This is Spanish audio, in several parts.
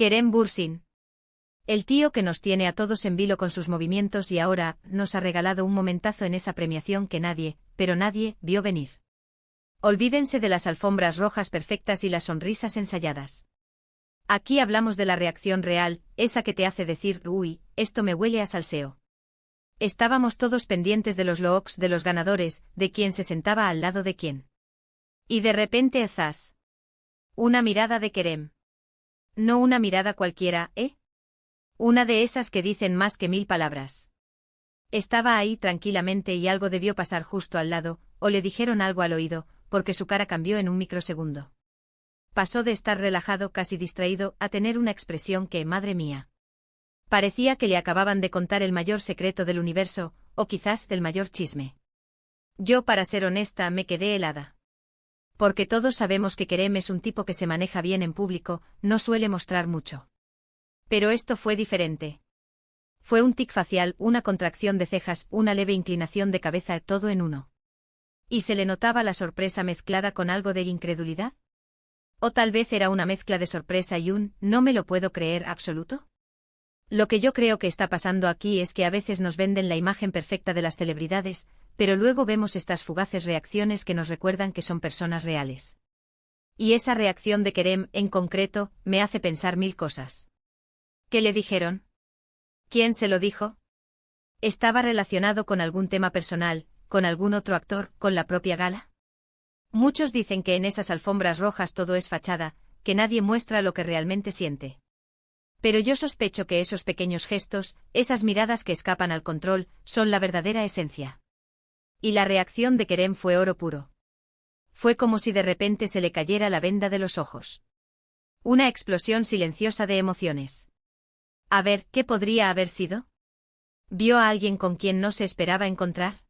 Kerem Bürsin. El tío que nos tiene a todos en vilo con sus movimientos y ahora nos ha regalado un momentazo en esa premiación que nadie, pero nadie, vio venir. Olvídense de las alfombras rojas perfectas y las sonrisas ensayadas. Aquí hablamos de la reacción real, esa que te hace decir, uy, esto me huele a salseo. Estábamos todos pendientes de los looks de los ganadores, de quién se sentaba al lado de quién. Y de repente zas. Una mirada de Kerem. No una mirada cualquiera, ¿eh? Una de esas que dicen más que 1000 palabras. Estaba ahí tranquilamente y algo debió pasar justo al lado, o le dijeron algo al oído, porque su cara cambió en un microsegundo. Pasó de estar relajado, casi distraído, a tener una expresión que, madre mía. Parecía que le acababan de contar el mayor secreto del universo, o quizás del mayor chisme. Yo, para ser honesta, me quedé helada. Porque todos sabemos que Kerem es un tipo que se maneja bien en público, no suele mostrar mucho. Pero esto fue diferente. Fue un tic facial, una contracción de cejas, una leve inclinación de cabeza, todo en uno. ¿Y se le notaba la sorpresa mezclada con algo de incredulidad? ¿O tal vez era una mezcla de sorpresa y un «no me lo puedo creer» absoluto? Lo que yo creo que está pasando aquí es que a veces nos venden la imagen perfecta de las celebridades, pero luego vemos estas fugaces reacciones que nos recuerdan que son personas reales. Y esa reacción de Kerem, en concreto, me hace pensar 1000 cosas. ¿Qué le dijeron? ¿Quién se lo dijo? ¿Estaba relacionado con algún tema personal, con algún otro actor, con la propia gala? Muchos dicen que en esas alfombras rojas todo es fachada, que nadie muestra lo que realmente siente. Pero yo sospecho que esos pequeños gestos, esas miradas que escapan al control, son la verdadera esencia. Y la reacción de Kerem fue oro puro. Fue como si de repente se le cayera la venda de los ojos. Una explosión silenciosa de emociones. A ver, ¿qué podría haber sido? ¿Vio a alguien con quien no se esperaba encontrar?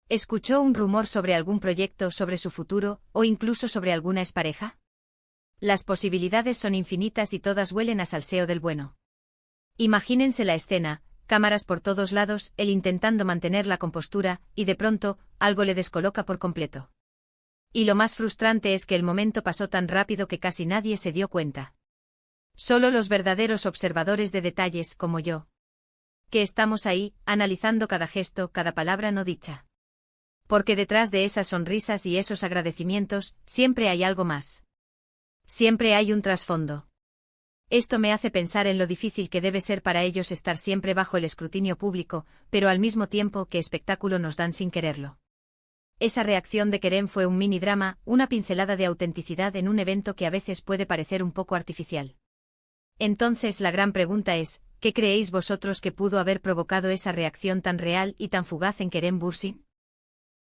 ¿Escuchó un rumor sobre algún proyecto, sobre su futuro, o incluso sobre alguna expareja? Las posibilidades son infinitas y todas huelen a salseo del bueno. Imagínense la escena, cámaras por todos lados, él intentando mantener la compostura, y de pronto, algo le descoloca por completo. Y lo más frustrante es que el momento pasó tan rápido que casi nadie se dio cuenta. Solo los verdaderos observadores de detalles, como yo. Que estamos ahí, analizando cada gesto, cada palabra no dicha. Porque detrás de esas sonrisas y esos agradecimientos, siempre hay algo más. Siempre hay un trasfondo. Esto me hace pensar en lo difícil que debe ser para ellos estar siempre bajo el escrutinio público, pero al mismo tiempo qué espectáculo nos dan sin quererlo. Esa reacción de Kerem fue un mini drama, una pincelada de autenticidad en un evento que a veces puede parecer un poco artificial. Entonces la gran pregunta es, ¿qué creéis vosotros que pudo haber provocado esa reacción tan real y tan fugaz en Kerem Bürsin?